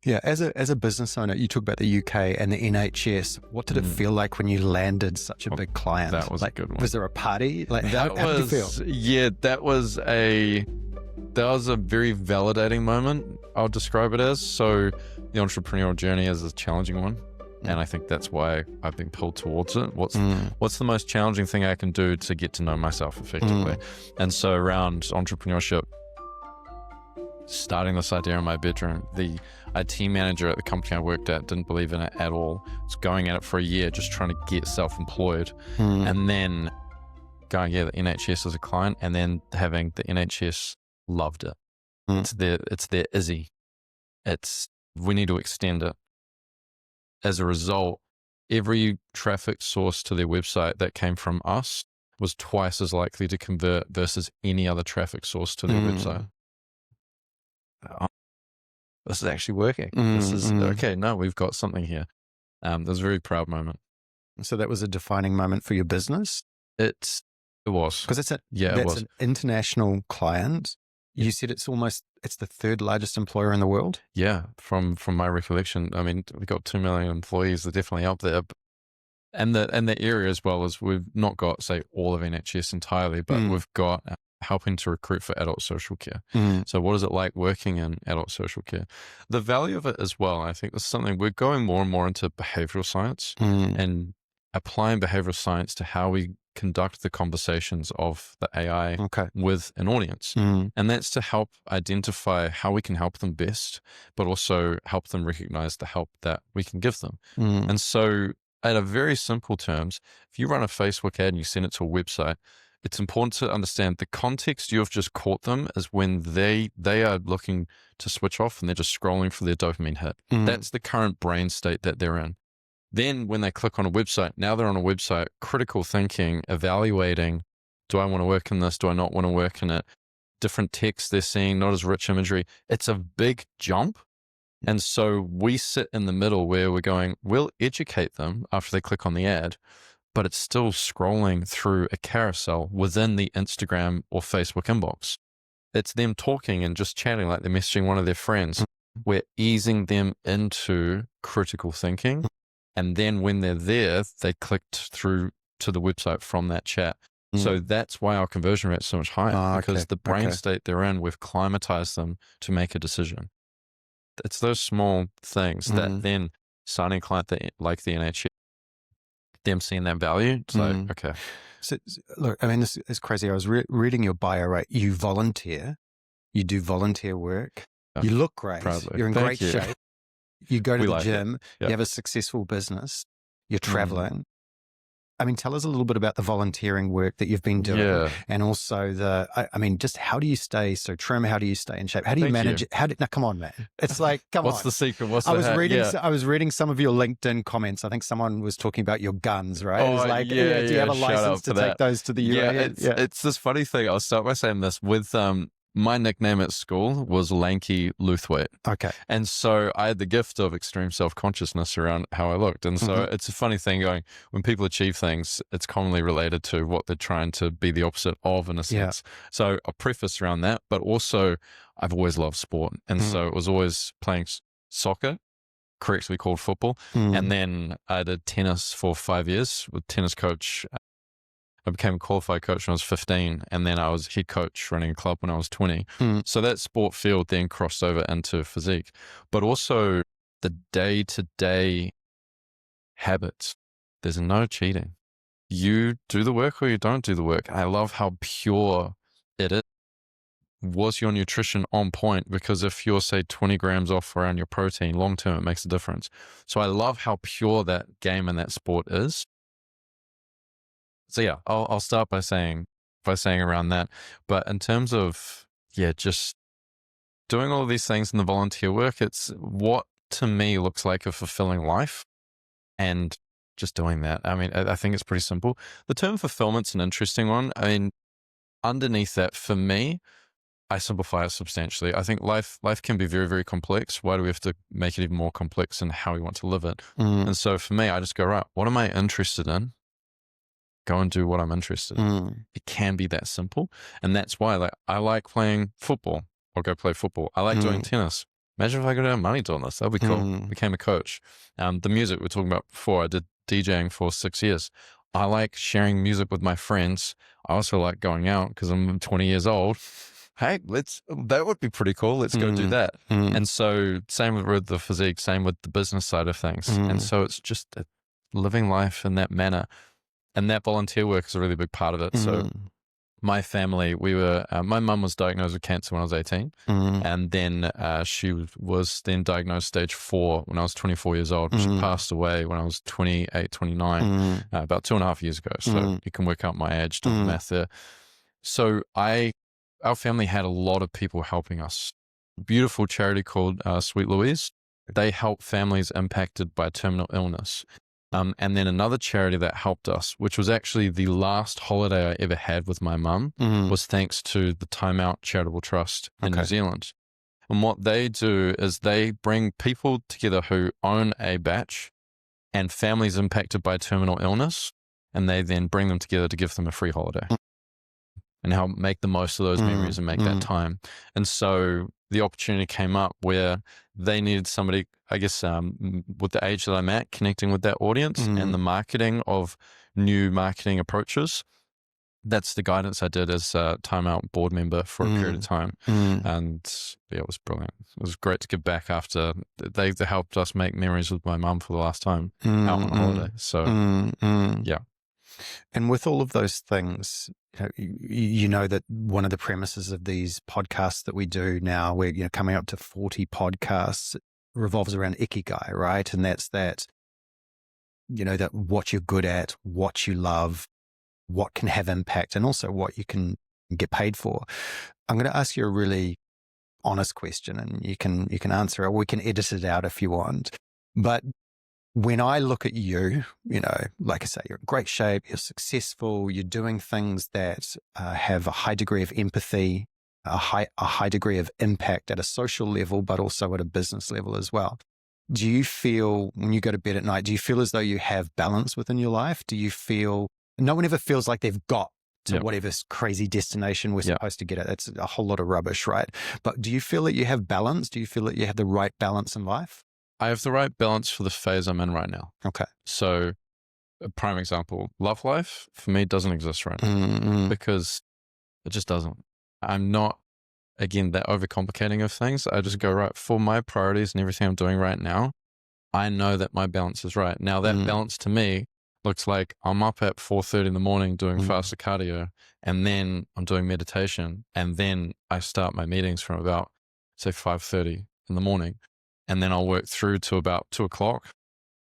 Yeah. As a business owner, you talk about the UK and the NHS. What did it feel like when you landed such a big client? That was a good one. Was there a party? Like how did you feel? Yeah, that was a very validating moment, I'll describe it as. So the entrepreneurial journey is a challenging one. And I think that's why I've been pulled towards it. What's the most challenging thing I can do to get to know myself effectively? And so around entrepreneurship, starting this idea in my bedroom, the IT manager at the company I worked at didn't believe in it at all. Was going at it for a year, just trying to get self-employed. And then going, the NHS as a client, and then having the NHS loved it. It's their Izzy. We need to extend it. As a result, every traffic source to their website that came from us was twice as likely to convert versus any other traffic source to their website. This is actually working. This is okay. No, we've got something here. It was a very proud moment. So that was a defining moment for your business? It was. Because that's an international client. You said it's the third largest employer in the world? Yeah, from my recollection. I mean, we've got 2 million employees. They're definitely up there. And the area as well is we've not got, say, all of NHS entirely, but we've got helping to recruit for adult social care. So what is it like working in adult social care? The value of it as well, I think, is something we're going more and more into behavioral science and applying behavioral science to how we conduct the conversations of the AI with an audience. And that's to help identify how we can help them best, but also help them recognize the help that we can give them. And so at a very simple terms, if you run a Facebook ad and you send it to a website, it's important to understand the context you have just caught them is when they are looking to switch off and they're just scrolling for their dopamine hit. That's the current brain state that they're in. Then when they click on a website, now they're on a website, critical thinking, evaluating, do I want to work in this? Do I not want to work in it? Different text they're seeing, not as rich imagery. It's a big jump. And so we sit in the middle where we're going, we'll educate them after they click on the ad, but it's still scrolling through a carousel within the Instagram or Facebook inbox. It's them talking and just chatting like they're messaging one of their friends. We're easing them into critical thinking. And then when they're there, they clicked through to the website from that chat. So that's why our conversion rate is so much higher, because the brain state they're in, we've climatized them to make a decision. It's those small things that then signing a client like the NHS, them seeing that value, it's like, okay. So look, I mean, this is crazy. I was reading your bio, right? You volunteer, you do volunteer work, you look great, proudly. You're in great shape. You go to the gym, you have a successful business, you're traveling. I mean, tell us a little bit about the volunteering work that you've been doing and also just how do you stay so trim? How do you stay in shape? How do you manage it? Now, come on, man. It's like, come on. What's the secret? I was reading some of your LinkedIn comments. I think someone was talking about your guns, right? Oh, it was like, do you have a license to take those to the UAE? It's this funny thing. I'll start by saying this with, my nickname at school was Lanky Lewthwaite. Okay. And so I had the gift of extreme self-consciousness around how I looked. And so it's a funny thing going, when people achieve things, it's commonly related to what they're trying to be the opposite of, in a sense. So I'll preface around that, but also I've always loved sport. And so it was always playing soccer, correctly called football. And then I did tennis for 5 years with tennis coach. I became a qualified coach when I was 15, and then I was head coach running a club when I was 20. So that sport field then crossed over into physique, but also the day-to-day habits. There's no cheating. You do the work or you don't do the work. I love how pure it is. Was your nutrition on point? Because if you're, say, 20 grams off around your protein, long-term, it makes a difference. So I love how pure that game and that sport is. So yeah, I'll start by saying around that. But in terms of, just doing all of these things in the volunteer work, it's what to me looks like a fulfilling life, and just doing that. I mean, I think it's pretty simple. The term fulfillment's an interesting one. I mean, underneath that, for me, I simplify it substantially. I think life can be very, very complex. Why do we have to make it even more complex in how we want to live it? And so for me, I just go, right, what am I interested in? Go and do what I'm interested in. It can be that simple. And that's why I like playing football. I'll go play football. I like doing tennis. imagine if I could earn money doing this. That'd be cool. Became a coach. The music we were talking about before, I did DJing for 6 years. I like sharing music with my friends. I also like going out because I'm 20 years old. Hey, that would be pretty cool. Let's go do that. And so same with the physique, same with the business side of things. And so it's just living life in that manner. And that volunteer work is a really big part of it. So my family, my mum was diagnosed with cancer when I was 18. And then she was then diagnosed stage 4 when I was 24 years old. She passed away when I was 28, 29, about 2.5 years ago. So you can work out my age, do the math there. So our family had a lot of people helping us. Beautiful charity called Sweet Louise. They help families impacted by terminal illness. And then another charity that helped us, which was actually the last holiday I ever had with my mum, was thanks to the Time Out Charitable Trust in New Zealand. And what they do is they bring people together who own a batch and families impacted by terminal illness, and they then bring them together to give them a free holiday and help make the most of those memories and make that time. And so the opportunity came up where they needed somebody, I guess, with the age that I'm at, connecting with that audience and the marketing of new marketing approaches. That's the guidance I did as a Time Out board member for a period of time. And yeah, it was brilliant. It was great to give back after they helped us make memories with my mum for the last time out on holiday. So yeah. And with all of those things, you know that one of the premises of these podcasts that we do now, we're coming up to 40 podcasts, revolves around ikigai, right? And that's that what you're good at, what you love, what can have impact, and also what you can get paid for. I'm going to ask you a really honest question, and you can answer it. We can edit it out if you want. But when I look at you, like I say, you're in great shape, you're successful, you're doing things that have a high degree of empathy, a high degree of impact at a social level, but also at a business level as well. Do you feel, when you go to bed at night, do you feel as though you have balance within your life? Do you feel, no one ever feels like they've got to whatever crazy destination we're supposed to get at? That's a whole lot of rubbish, right? But do you feel that you have balance? Do you feel that you have the right balance in life? I have the right balance for the phase I'm in right now. Okay. So a prime example, love life for me doesn't exist right now because it just doesn't. I'm not, again, that overcomplicating of things. I just go, right, for my priorities and everything I'm doing right now, I know that my balance is right. Now that balance to me looks like I'm up at 4:30 in the morning doing faster cardio, and then I'm doing meditation, and then I start my meetings from about, say, 5:30 in the morning. And then I'll work through to about 2:00,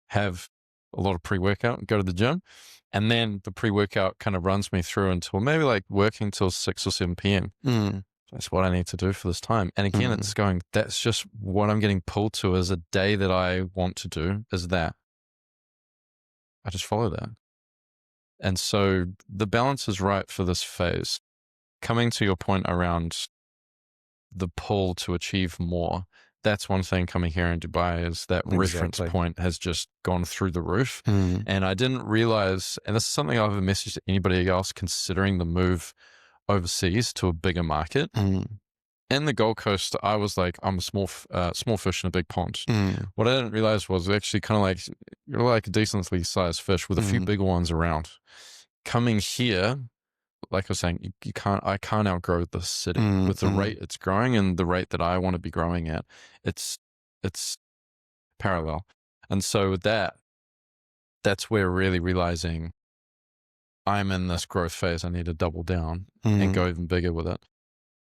have a lot of pre-workout, go to the gym. And then the pre-workout kind of runs me through until maybe like working till 6 or 7 p.m. That's what I need to do for this time. And again, it's going, that's just what I'm getting pulled to as a day that I want to do is that. I just follow that. And so the balance is right for this phase. Coming to your point around the pull to achieve more, that's one thing coming here in Dubai is that reference point has just gone through the roof. And I didn't realize, and this is something I've messaged to anybody else considering the move overseas to a bigger market. In the Gold Coast, I was like, I'm a small fish in a big pond. What I didn't realize was actually kind of like, you're like a decently sized fish with a few bigger ones around. Coming here, like I was saying, I can't outgrow the city with the rate it's growing and the rate that I want to be growing at. It's parallel. And so with that's where really realizing I'm in this growth phase. I need to double down and go even bigger with it.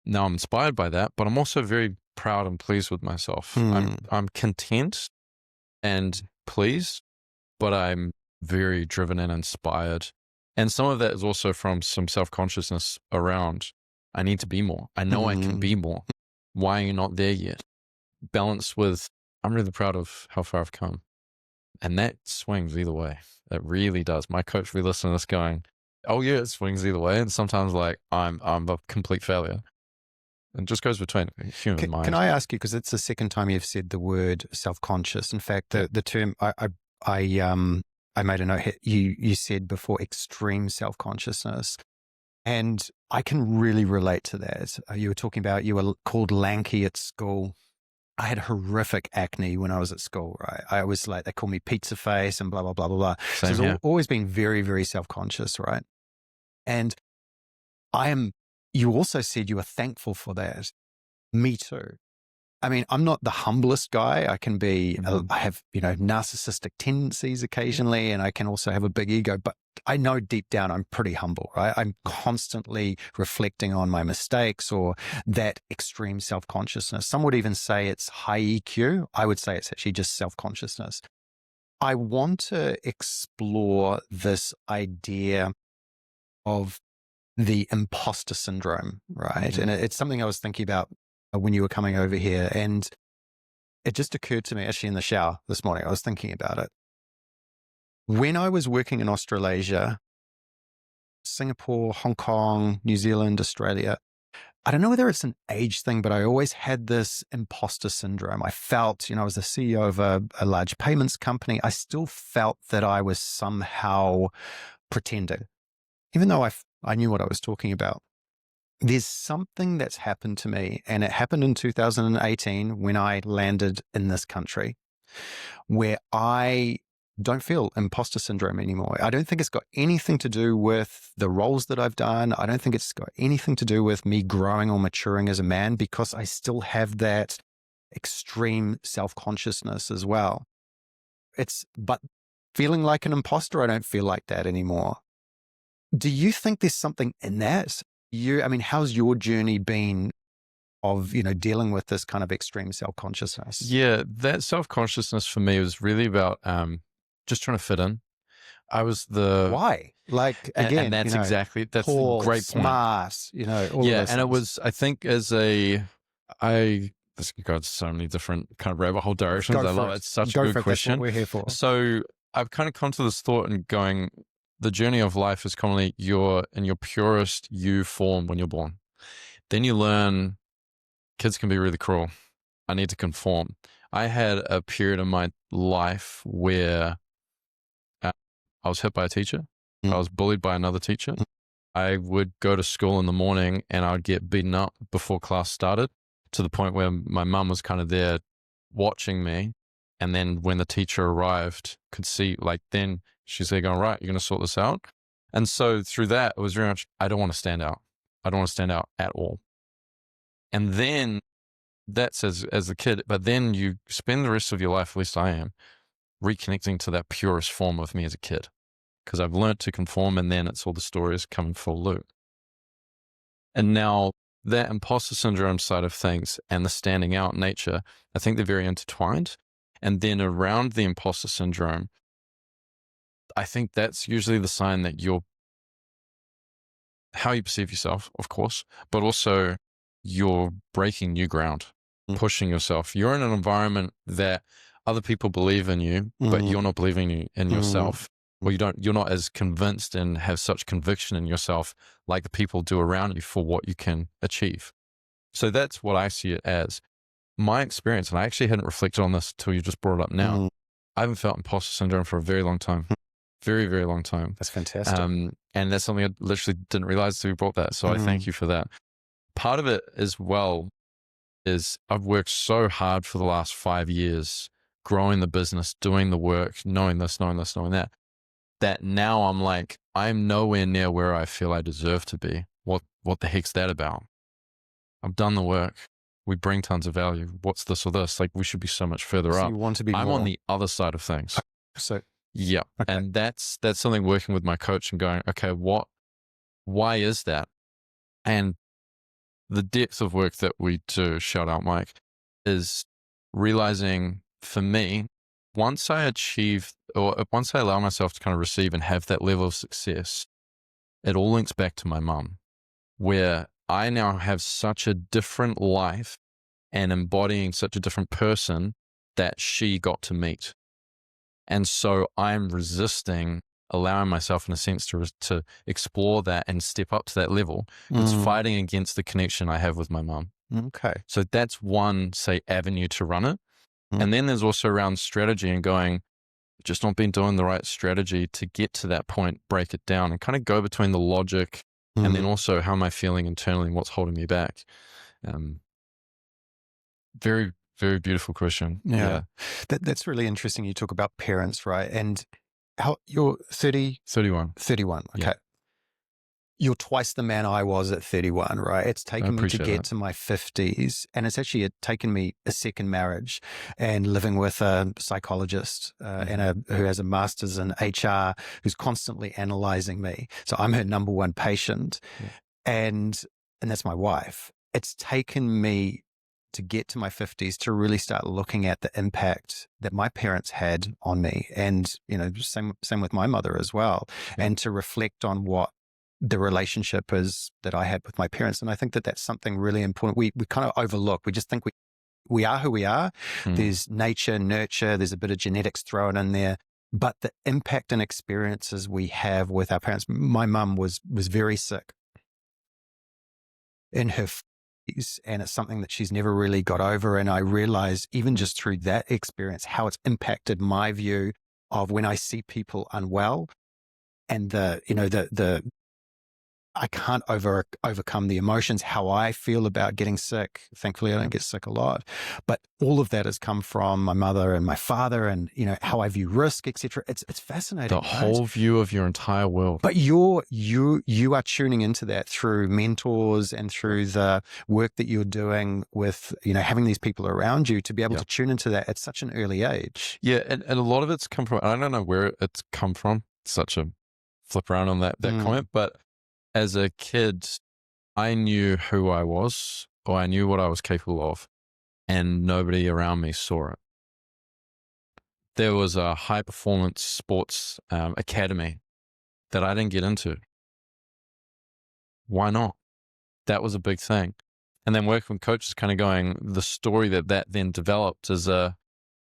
Now I'm inspired by that, but I'm also very proud and pleased with myself. I'm content and pleased, but I'm very driven and inspired. And some of that is also from some self-consciousness around, I need to be more. I know I can be more. Why are you not there yet? Balance with, I'm really proud of how far I've come. And that swings either way. It really does. My coach will be listening to this going, oh yeah, it swings either way. And sometimes like, I'm a complete failure. And just goes between human mind. Can I ask you, because it's the second time you've said the word self-conscious. In fact, the term, I made a note here. You said before extreme self-consciousness, and I can really relate to that. You were talking about you were called lanky at school. I had horrific acne when I was at school, right? I was like, they call me pizza face and blah, blah, blah, blah, blah. Same so here. I've always been very, very self-conscious, right? And you also said you were thankful for that. Me too. I mean, I'm not the humblest guy. I can be, I have, narcissistic tendencies occasionally, and I can also have a big ego, but I know deep down I'm pretty humble, right? I'm constantly reflecting on my mistakes or that extreme self-consciousness. Some would even say it's high EQ. I would say it's actually just self-consciousness. I want to explore this idea of the imposter syndrome, right? And it's something I was thinking about when you were coming over here. And it just occurred to me actually in the shower this morning. I was thinking about it. When I was working in Australasia, Singapore, Hong Kong, New Zealand, Australia, I don't know whether it's an age thing, but I always had this imposter syndrome. I felt, I was the CEO of a large payments company. I still felt that I was somehow pretending, even though I knew what I was talking about. There's something that's happened to me, and it happened in 2018 when I landed in this country, where I don't feel imposter syndrome anymore. I don't think it's got anything to do with the roles that I've done. I don't think it's got anything to do with me growing or maturing as a man, because I still have that extreme self-consciousness as well. But feeling like an imposter, I don't feel like that anymore. Do you think there's something in that? How's your journey been of, dealing with this kind of extreme self-consciousness? Yeah, that self-consciousness for me was really about just trying to fit in. I was why? Like, again, and that's that's tall, the great smart, point. all of those and things. it was, I think, this goes so many different kind of rabbit hole directions. I love it. It's such a good question. That's what we're here for. So I've kind of come to this thought and going, the journey of life is commonly you're in your purest you form when you're born. Then you learn kids can be really cruel. I need to conform. I had a period in my life where I was hit by a teacher. I was bullied by another teacher. I would go to school in the morning and I would get beaten up before class started, to the point where my mum was kind of there watching me. And then when the teacher arrived, could see, then she's there going, right, you're going to sort this out. And so through that, it was very much, I don't want to stand out. I don't want to stand out at all. And then that's as a kid, but then you spend the rest of your life, at least I am, reconnecting to that purest form of me as a kid, because I've learned to conform, and then it's all the stories come in full loop. And now that imposter syndrome side of things and the standing out nature, I think they're very intertwined. And then around the imposter syndrome, I think that's usually the sign that how you perceive yourself, of course, but also you're breaking new ground, pushing yourself. You're in an environment that other people believe in you, but you're not believing in yourself. Or you're not as convinced and have such conviction in yourself like the people do around you for what you can achieve. So that's what I see it as. My experience, and I actually hadn't reflected on this until you just brought it up now. I haven't felt imposter syndrome for a very long time. Very, very long time. That's fantastic. And that's something I literally didn't realize until you brought that. So I thank you for that. Part of it as well is I've worked so hard for the last 5 years, growing the business, doing the work, knowing this, knowing that, that now I'm like, I'm nowhere near where I feel I deserve to be. What the heck's that about? I've done the work. We bring tons of value. What's this or this? We should be so much further up. You want to be I'm more on the other side of things. So yeah. Okay. And that's something working with my coach and going, okay, why is that? And the depth of work that we do, shout out Mike, is realizing for me, once I allow myself to kind of receive and have that level of success, it all links back to my mum, where I now have such a different life and embodying such a different person that she got to meet. And so I'm resisting allowing myself in a sense to explore that and step up to that level. It's fighting against the connection I have with my mum. Okay. So that's one, say, avenue to run it. And then there's also around strategy and going, just not been doing the right strategy to get to that point, break it down and kind of go between the logic and then also how am I feeling internally and what's holding me back. Very, Very beautiful question. Yeah. That's really interesting. You talk about parents, right? And how you're 31. 31. Okay. Yeah. You're twice the man I was at 31, right? It's taken me to get to my 50s, and it's actually taken me a second marriage and living with a psychologist who has a master's in HR, who's constantly analyzing me. So I'm her number one patient, and that's my wife. It's taken me to get to my 50s to really start looking at the impact that my parents had on me, and same with my mother as well, and to reflect on what the relationship is that I had with my parents. And I think that that's something really important. We kind of overlook. We just think we are who we are. There's nature, nurture, there's a bit of genetics thrown in there. But the impact and experiences we have with our parents. My mum was very sick in her 40s, and it's something that she's never really got over. And I realized even just through that experience, how it's impacted my view of when I see people unwell, and I can't overcome the emotions, how I feel about getting sick. Thankfully, I don't get sick a lot. But all of that has come from my mother and my father, and how I view risk, etc. It's fascinating. The whole view of your entire world. But you are tuning into that through mentors and through the work that you're doing with having these people around you to be able to tune into that at such an early age. Yeah, and a lot of it's come from. I don't know where it's come from. Such a flip around on that comment, but as a kid, I knew who I was, or I knew what I was capable of, and nobody around me saw it. There was a high performance sports academy that I didn't get into. Why not? That was a big thing. And then working with coaches, kind of going, the story that then developed is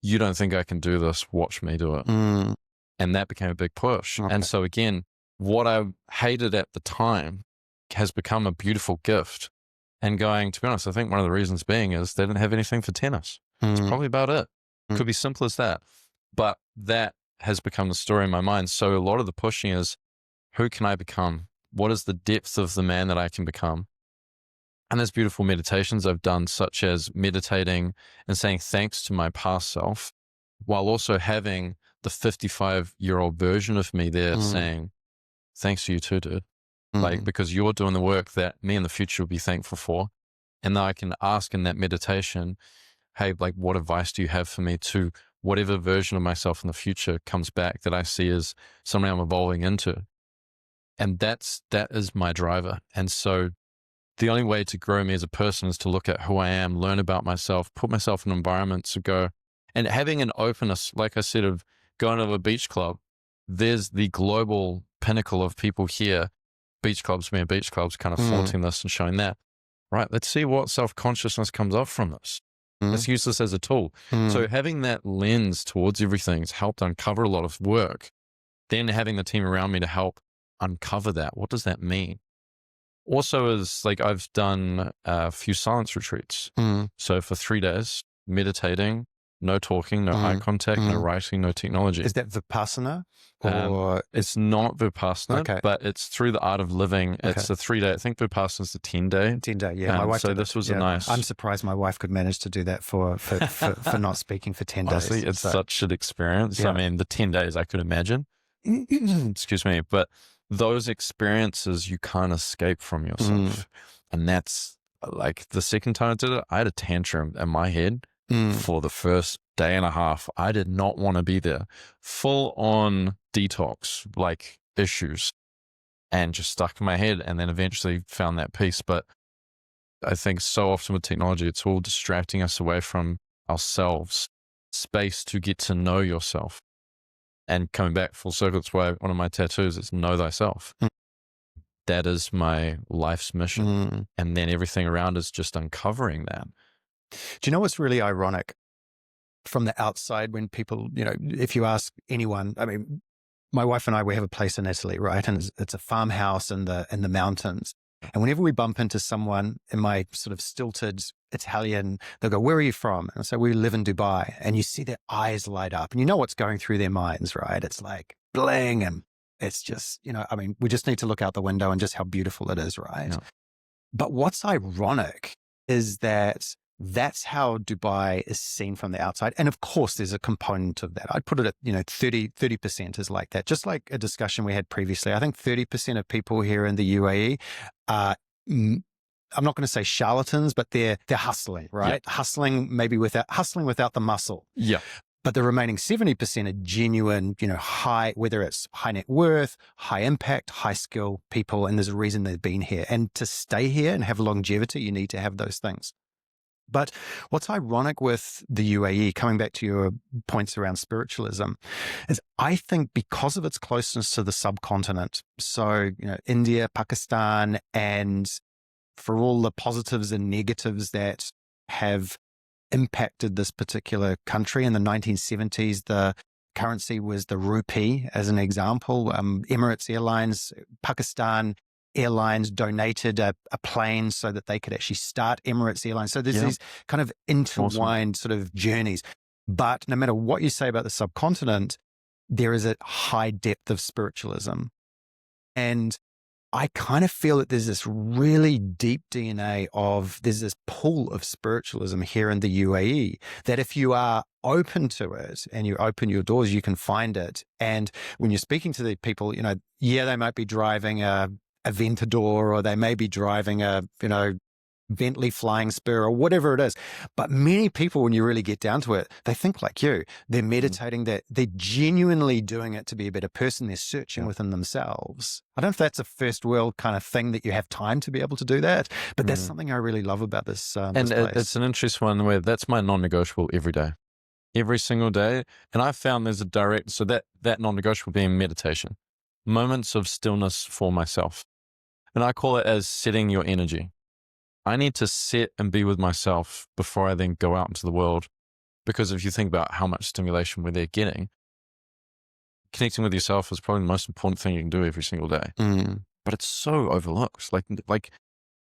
you don't think I can do this, watch me do it. And that became a big push. Okay. And so again, what I hated at the time has become a beautiful gift. And going, to be honest, I think one of the reasons being is they didn't have anything for tennis. It's probably about it. Could be simple as that. But that has become the story in my mind. So a lot of the pushing is, who can I become? What is the depth of the man that I can become? And there's beautiful meditations I've done, such as meditating and saying thanks to my past self, while also having the 55-year-old version of me there saying, thanks to you too, dude. Like, because you're doing the work that me in the future will be thankful for. And then I can ask in that meditation, hey, like, what advice do you have for me to whatever version of myself in the future comes back that I see as something I'm evolving into? And that is my driver. And so the only way to grow me as a person is to look at who I am, learn about myself, put myself in environments to go, and having an openness, like I said, of going to a beach club. There's the global pinnacle of people here, beach clubs, kind of flaunting this and showing that. Right, let's see what self-consciousness comes up from this. Let's use this as a tool. So having that lens towards everything has helped uncover a lot of work. Then having the team around me to help uncover that. What does that mean? Also is like I've done a few silence retreats. So for 3 days, meditating, no talking, no eye contact, no writing, no technology. Is that Vipassana? Or it's not Vipassana, but it's through the art of living. It's a 3-day. I think Vipassana is a 10-day. 10-day, yeah. My wife so this was a nice. I'm surprised my wife could manage to do that for not speaking for 10 days. Honestly, it's such an experience. Yeah. I mean, the 10 days I could imagine. Excuse me, but those experiences you can't escape from yourself, and that's like the second time I did it, I had a tantrum in my head. For the first day and a half, I did not want to be there. Full on detox, like issues, and just stuck in my head, and then eventually found that peace. But I think so often with technology, it's all distracting us away from ourselves, space to get to know yourself. And coming back full circle, that's why one of my tattoos is know thyself. That is my life's mission. And then everything around is just uncovering that. Do you know what's really ironic from the outside when people, if you ask anyone, I mean, my wife and I, we have a place in Italy, right? And it's a farmhouse in the mountains. And whenever we bump into someone in my sort of stilted Italian, they'll go, where are you from? And I say, we live in Dubai. And you see their eyes light up and you know what's going through their minds, right? It's like bling. And it's just, I mean, we just need to look out the window and just how beautiful it is, right? Yeah. But what's ironic is that That's how Dubai is seen from the outside. And of course, there's a component of that. I'd put it at, 30% is like that. Just like a discussion we had previously. I think 30% of people here in the UAE are, I'm not going to say charlatans, but they're hustling, right? Yeah. Hustling without the muscle. Yeah. But the remaining 70% are genuine, high, whether it's high net worth, high impact, high skill people. And there's a reason they've been here. And to stay here and have longevity, you need to have those things. But what's ironic with the UAE, coming back to your points around spiritualism, is I think because of its closeness to the subcontinent, so, India, Pakistan, and for all the positives and negatives that have impacted this particular country in the 1970s, the currency was the rupee, as an example. Emirates Airlines, Pakistan Airlines donated a plane so that they could actually start Emirates Airlines. So there's these kind of intertwined sort of journeys. But no matter what you say about the subcontinent, there is a high depth of spiritualism. And I kind of feel that there's this really deep DNA there's this pool of spiritualism here in the UAE that if you are open to it and you open your doors, you can find it. And when you're speaking to the people, they might be driving a Aventador, or they may be driving a, Bentley Flying Spur or whatever it is. But many people, when you really get down to it, they think like you. They're meditating, that they're genuinely doing it to be a better person. They're searching within themselves. I don't know if that's a first world kind of thing that you have time to be able to do that, but that's something I really love about this. And this place. It's an interesting one where that's my non-negotiable every day, every single day. And I found there's a direct, so that non-negotiable being meditation, moments of stillness for myself. And I call it as setting your energy. I need to sit and be with myself before I then go out into the world. Because if you think about how much stimulation they're getting, connecting with yourself is probably the most important thing you can do every single day. But it's so overlooked. Like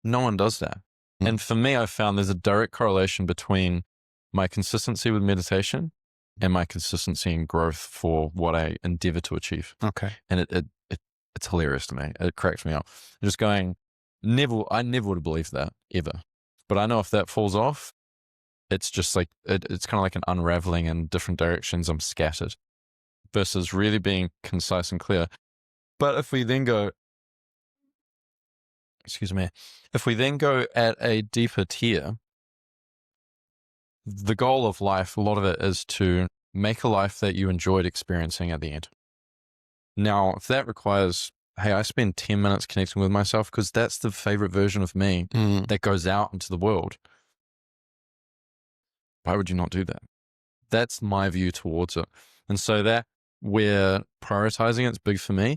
no one does that. And for me, I found there's a direct correlation between my consistency with meditation and my consistency in growth for what I endeavor to achieve. Okay. And it's hilarious to me. It cracks me up. Just going, I never would have believed that ever. But I know if that falls off, it's just like, it's kind of like an unraveling in different directions. I'm scattered versus really being concise and clear. But if we then go at a deeper tier, the goal of life, a lot of it is to make a life that you enjoyed experiencing at the end. Now, if that requires, hey, I spend 10 minutes connecting with myself because that's the favorite version of me that goes out into the world, why would you not do that? That's my view towards it. And so that we're prioritizing it's big for me.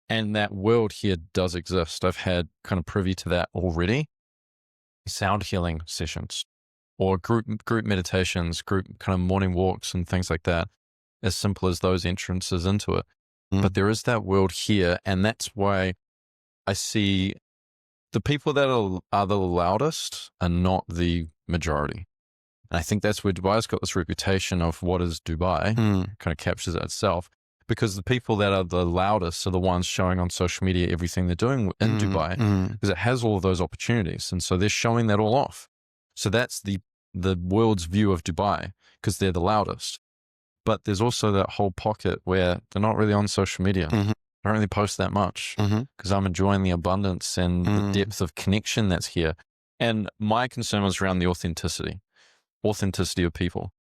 And that world here does exist. I've had kind of privy to that already. Sound healing sessions or group meditations, group kind of morning walks and things like that, as simple as those entrances into it. But there is that world here, and that's why I see the people that are the loudest are not the majority. And I think that's where Dubai's got this reputation of what is Dubai, kind of captures it itself, because the people that are the loudest are the ones showing on social media everything they're doing in Dubai, because it has all of those opportunities. And so they're showing that all off. So that's the world's view of Dubai, because they're the loudest. But there's also that whole pocket where they're not really on social media. I don't really post that much because I'm enjoying the abundance and the depth of connection that's here. And my concern was around the authenticity of people.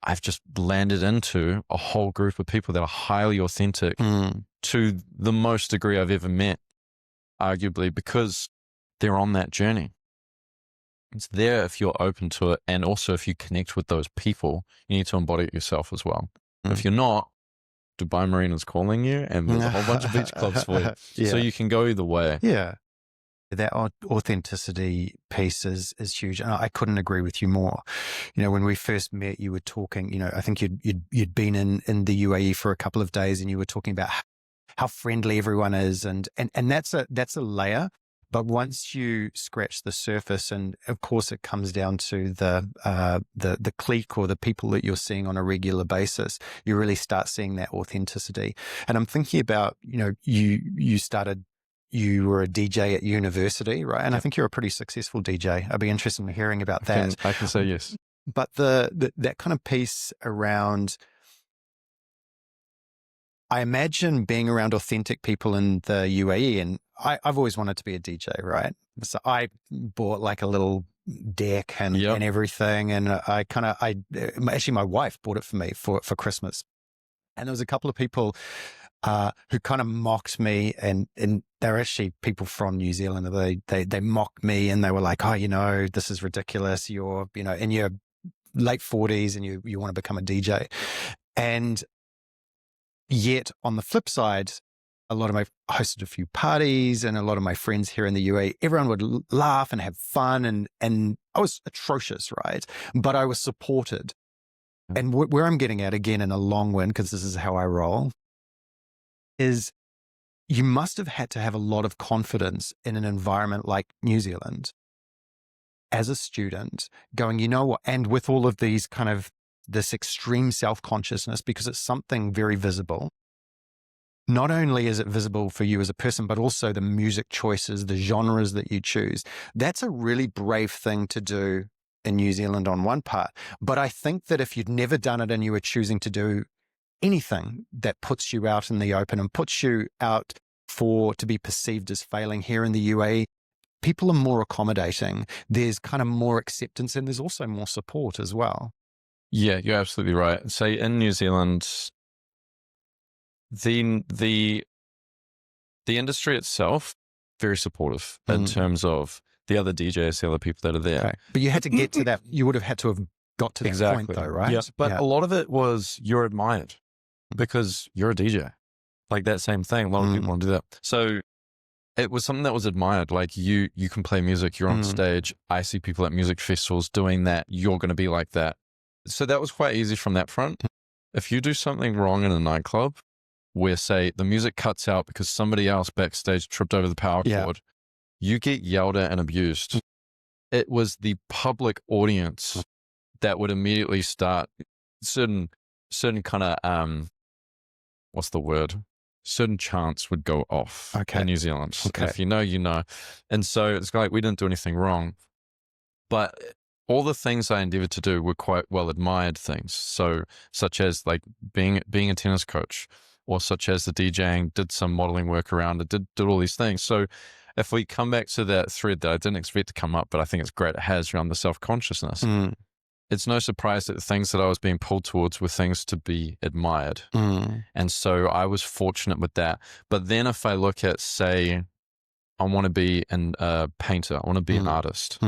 I've just landed into a whole group of people that are highly authentic to the most degree I've ever met, arguably, because they're on that journey. It's there if you're open to it. And also if you connect with those people, you need to embody it yourself as well. If you're not, Dubai Marina's calling you and there's a whole bunch of beach clubs for you. So you can go either way. Yeah. That authenticity piece is huge. And I couldn't agree with you more. When we first met, you were talking, I think you'd been in the UAE for a couple of days and you were talking about how friendly everyone is. And that's a layer. But once you scratch the surface, and of course it comes down to the clique or the people that you're seeing on a regular basis, you really start seeing that authenticity. And I'm thinking about, you started you were a DJ at university, right? And I think you're a pretty successful DJ. I'd be interested in hearing about that. I can say yes. But that kind of piece around, I imagine being around authentic people in the UAE, and I've always wanted to be a DJ, right? So I bought like a little deck and everything. And actually my wife bought it for me for Christmas. And there was a couple of people who kind of mocked me, and they're actually people from New Zealand. They mocked me, and they were like, "Oh, this is ridiculous. You're, in your late 40s, and you want to become a DJ." And yet, on the flip side, I hosted a few parties, and a lot of my friends here in the UAE, everyone would laugh and have fun, and I was atrocious, right? But I was supported. And where I'm getting at, again, in a long win, because this is how I roll, is you must have had to have a lot of confidence in an environment like New Zealand as a student, going, you know what, and with all of these kind of this extreme self-consciousness, because it's something very visible. Not only is it visible for you as a person, but also the music choices, the genres that you choose. That's a really brave thing to do in New Zealand on one part. But I think that if you'd never done it and you were choosing to do anything that puts you out in the open and puts you out to be perceived as failing here in the UAE, people are more accommodating. There's kind of more acceptance, and there's also more support as well. Yeah, you're absolutely right. Say in New Zealand, the industry itself, very supportive in terms of the other DJs, the other people that are there. Okay. But you had to get to that. You would have had to have got to that point though, right? Yeah. But a lot of it was you're admired because you're a DJ. Like that same thing. A lot of people want to do that. So it was something that was admired. Like you can play music, you're on stage. I see people at music festivals doing that. You're going to be like that. So that was quite easy from that front. If you do something wrong in a nightclub where, say, the music cuts out because somebody else backstage tripped over the power cord, you get yelled at and abused. It was the public audience that would immediately start certain kind of, what's the word? Certain chants would go off in New Zealand. Okay. If you know, you know. And so it's like we didn't do anything wrong. But all the things I endeavored to do were quite well admired things. So such as like being a tennis coach, or such as the DJing, did some modeling work around it, did all these things. So if we come back to that thread that I didn't expect to come up, but I think it's great it has around the self-consciousness, it's no surprise that the things that I was being pulled towards were things to be admired. And so I was fortunate with that. But then if I look at, say, I want to be a painter, I want to be an artist.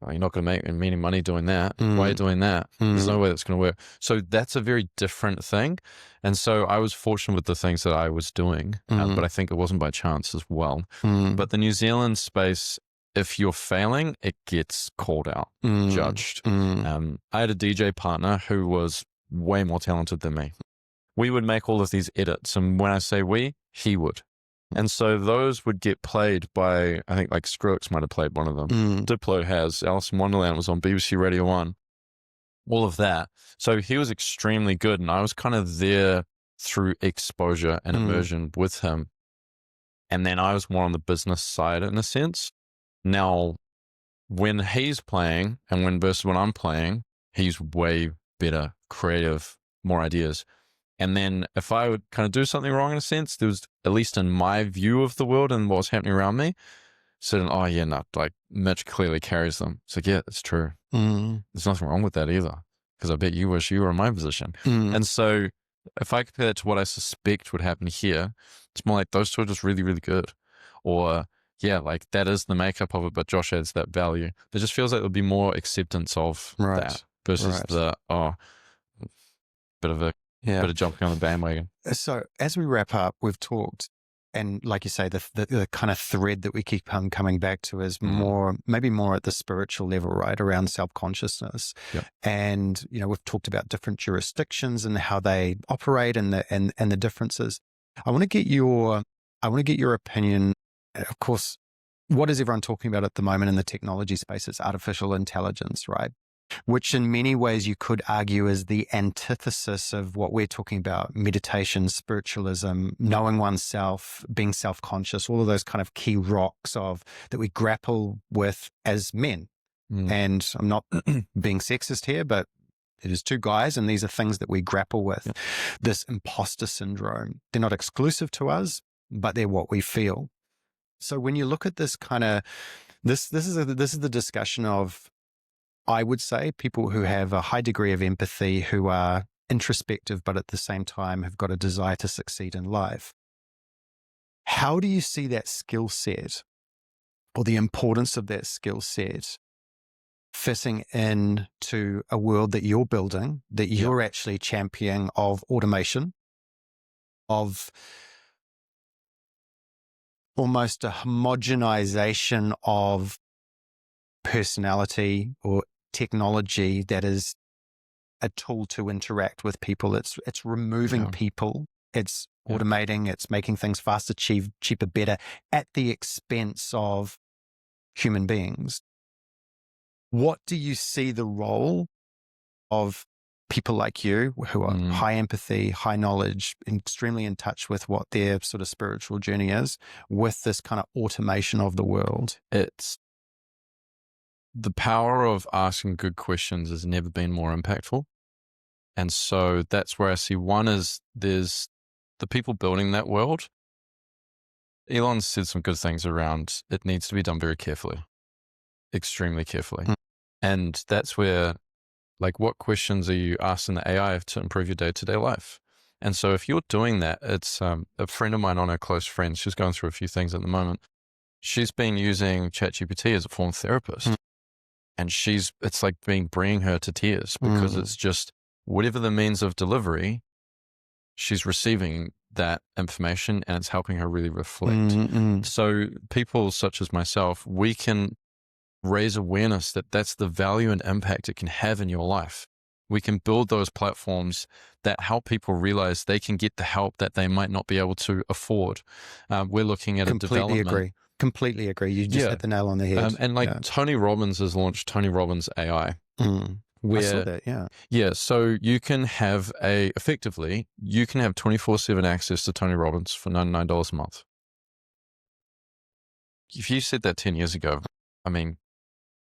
Well, you're not going to make any money doing that. Why are you doing that? There's no way that's going to work. So that's a very different thing. And so I was fortunate with the things that I was doing, but I think it wasn't by chance as well. But the New Zealand space, if you're failing, it gets called out, judged. I had a DJ partner who was way more talented than me. We would make all of these edits. And when I say we, he would. And so those would get played by, I think like Skrillex might have played one of them. Diplo has, Alice in Wonderland was on BBC Radio 1. All of that. So he was extremely good. And I was kind of there through exposure and immersion with him. And then I was more on the business side in a sense. Now, when he's playing and versus when I'm playing, he's way better, creative, more ideas. And then if I would kind of do something wrong in a sense, there was, at least in my view of the world and what was happening around me, said, oh yeah, no, like Mitch clearly carries them. It's like, yeah, it's true. There's nothing wrong with that either. Because I bet you wish you were in my position. And so if I compare that to what I suspect would happen here, it's more like those two are just really, really good. Or yeah, like that is the makeup of it, but Josh adds that value. It just feels like there'll be more acceptance of that versus the, bit of jumping on the bandwagon. So as we wrap up, we've talked, and like you say, the kind of thread that we keep coming back to is maybe more at the spiritual level, right? Around self-consciousness. And, we've talked about different jurisdictions and how they operate and the differences. I want to get your opinion. Of course, what is everyone talking about at the moment in the technology space? It's artificial intelligence, right? which in many ways you could argue is the antithesis of what we're talking about: meditation, spiritualism, knowing oneself, being self-conscious, all of those kind of key rocks that we grapple with as men. And I'm not being sexist here, but it is two guys, and these are things that we grapple with. This imposter syndrome, they're not exclusive to us, but they're what we feel. So when you look at this kind of, this is the discussion of, I would say, people who have a high degree of empathy, who are introspective, but at the same time have got a desire to succeed in life. How do you see that skill set, or the importance of that skill set, fitting into a world that you're building, that you're actually championing, of automation, of almost a homogenization of personality or technology that is a tool to interact with people? It's removing people, it's automating, it's making things faster, cheaper, better, at the expense of human beings. What do you see the role of people like you, who are high empathy, high knowledge, extremely in touch with what their sort of spiritual journey is, with this kind of automation of the world? It's the power of asking good questions has never been more impactful. And so that's where I see one is there's the people building that world. Elon said some good things around it needs to be done very carefully, extremely carefully. And that's where, like, what questions are you asking the AI to improve your day-to-day life? And so if you're doing that, it's a friend of mine, on her close friends, she's going through a few things at the moment. She's been using ChatGPT as a form of therapist. And it's like bringing her to tears, because it's just whatever the means of delivery, she's receiving that information and it's helping her really reflect. So people such as myself, we can raise awareness that that's the value and impact it can have in your life. We can build those platforms that help people realize they can get the help that they might not be able to afford. We're looking at Completely agree. You just hit the nail on the head. And Tony Robbins has launched Tony Robbins AI. I saw that, Yeah, so you can have effectively, you can have 24/7 access to Tony Robbins for $99 a month. If you said that 10 years ago, I mean,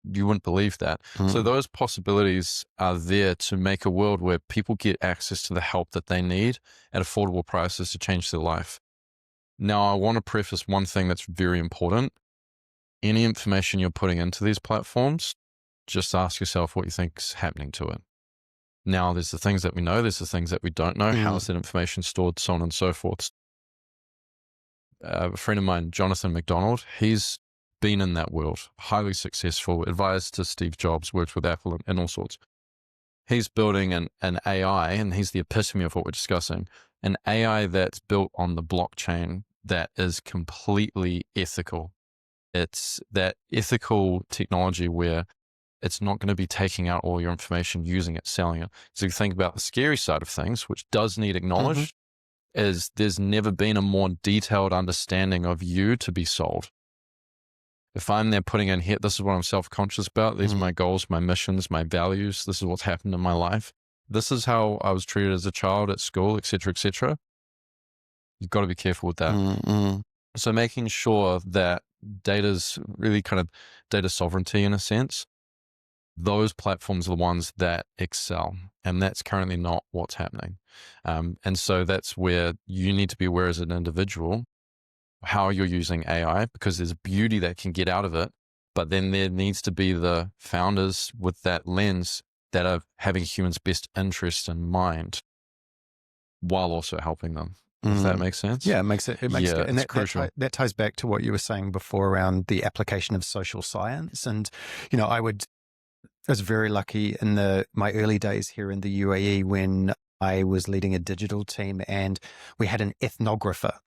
you wouldn't believe that. So those possibilities are there to make a world where people get access to the help that they need at affordable prices to change their life. Now, I want to preface one thing that's very important. Any information you're putting into these platforms, just ask yourself what you think is happening to it. Now, there's the things that we know, there's the things that we don't know. How is that information stored, so on and so forth. A friend of mine, Jonathan McDonald, he's been in that world, highly successful, advised to Steve Jobs, worked with Apple and all sorts. He's building an AI, and he's the epitome of what we're discussing, an AI that's built on the blockchain that is completely ethical. It's that ethical technology where it's not going to be taking out all your information, using it, selling it. So you think about the scary side of things, which does need acknowledged, is there's never been a more detailed understanding of you to be sold. If I'm there putting in here, this is what I'm self-conscious about. These are my goals, my missions, my values. This is what's happened in my life. This is how I was treated as a child at school, et cetera, et cetera. You've got to be careful with that. So making sure that data's really kind of data sovereignty in a sense, those platforms are the ones that excel. And that's currently not what's happening. And so that's where you need to be aware as an individual how you're using AI, because there's beauty that can get out of it. But then there needs to be the founders with that lens that are having humans' best interest in mind while also helping them. If that makes sense? Yeah, it makes it. And it's crucial. That ties back to what you were saying before around the application of social science. And, I was very lucky in my early days here in the UAE when I was leading a digital team, and we had an ethnographer.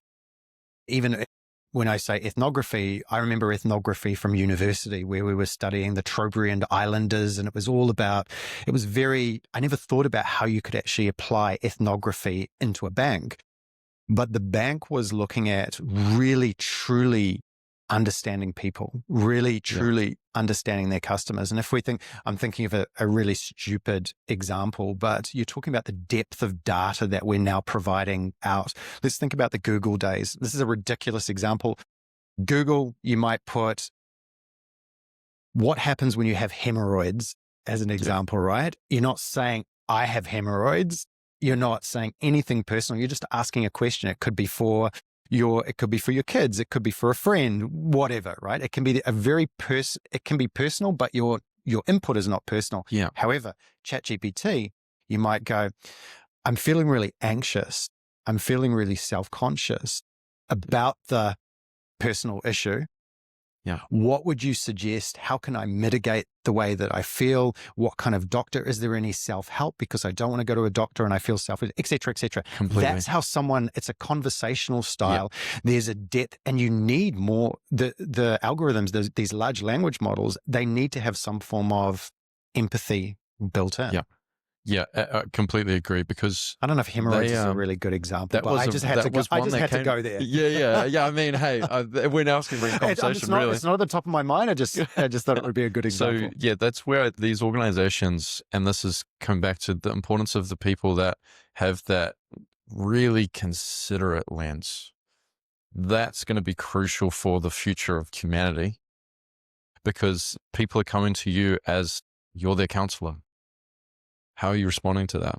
Even when I say ethnography, I remember ethnography from university where we were studying the Trobriand Islanders, and it was I never thought about how you could actually apply ethnography into a bank. But the bank was looking at really, truly understanding people, really, truly understanding their customers. And if we think, I'm thinking of a really stupid example, but you're talking about the depth of data that we're now providing out. Let's think about the Google days. This is a ridiculous example. Google, you might put what happens when you have hemorrhoids as an example, right? You're not saying, I have hemorrhoids. You're not saying anything personal. You're just asking a question. It could be for your kids. It could be for a friend, whatever, right? It can be it can be personal, but your input is not personal. Yeah. However, ChatGPT, you might go, I'm feeling really anxious. I'm feeling really self-conscious about the personal issue. Yeah. What would you suggest? How can I mitigate the way that I feel? What kind of doctor? Is there any self-help? Because I don't want to go to a doctor and I feel et cetera, et cetera. Completely. That's how it's a conversational style. There's a depth, and you need more. The algorithms, these large language models, they need to have some form of empathy built in. Yeah. Yeah, I completely agree, because I don't know if hemorrhoids is a really good example, but I just had to go there. Yeah. I mean, hey, we're now asking for a conversation, really. It's not at the top of my mind. I just thought it would be a good example. So, that's where these organizations, and this is coming back to the importance of the people that have that really considerate lens. That's going to be crucial for the future of humanity, because people are coming to you as you're their counselor. How are you responding to that?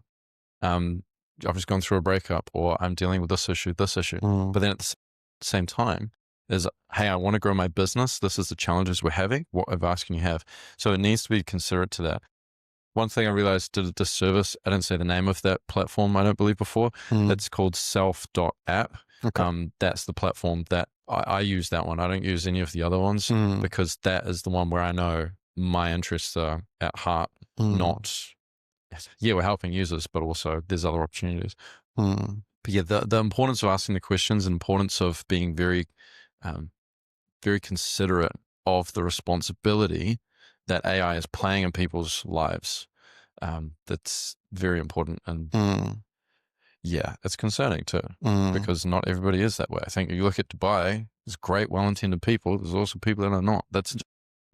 I've just gone through a breakup, or I'm dealing with this issue. But then at the same time, there's, hey, I want to grow my business. This is the challenges we're having. What advice can you have? So it needs to be considerate to that. One thing I realized did a disservice. I didn't say the name of that platform, I don't believe, before. It's called self.app. Okay. That's the platform that I use, that one. I don't use any of the other ones, because that is the one where I know my interests are at heart, not... Yeah, we're helping users, but also there's other opportunities. But yeah, the importance of asking the questions, and importance of being very, very considerate of the responsibility that AI is playing in people's lives. That's very important. And yeah, it's concerning too, because not everybody is that way. I think if you look at Dubai, there's great, well-intended people. There's also people that are not.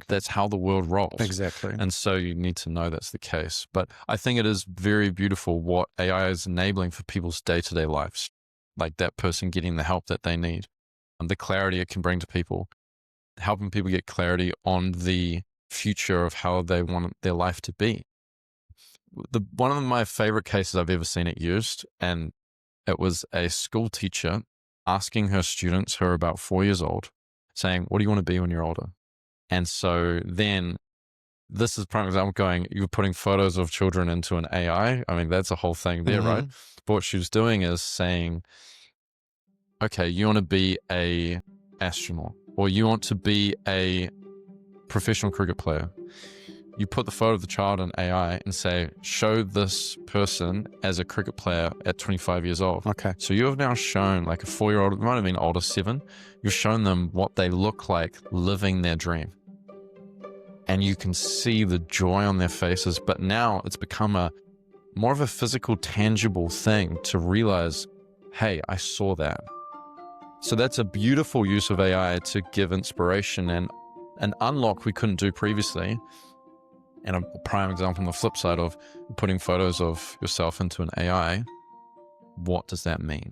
That's how the world rolls. Exactly. And so you need to know that's the case. But I think it is very beautiful what AI is enabling for people's day-to-day lives, like that person getting the help that they need, and the clarity it can bring to people, helping people get clarity on the future of how they want their life to be. One of my favorite cases I've ever seen it used, and it was a school teacher asking her students, who are about 4 years old, saying, what do you want to be when you're older? And so then this is prime example going, you're putting photos of children into an AI. I mean, that's a whole thing there, right? But what she was doing is saying, okay, you want to be a astronaut, or you want to be a professional cricket player. You put the photo of the child in AI and say, show this person as a cricket player at 25 years old. Okay. So you have now shown, like, a 4-year-old, it might have been older, 7, you've shown them what they look like living their dream. And you can see the joy on their faces, but now it's become more of a physical, tangible thing to realize, hey, I saw that. So that's a beautiful use of AI to give inspiration and an unlock we couldn't do previously. And a prime example on the flip side of putting photos of yourself into an AI, what does that mean?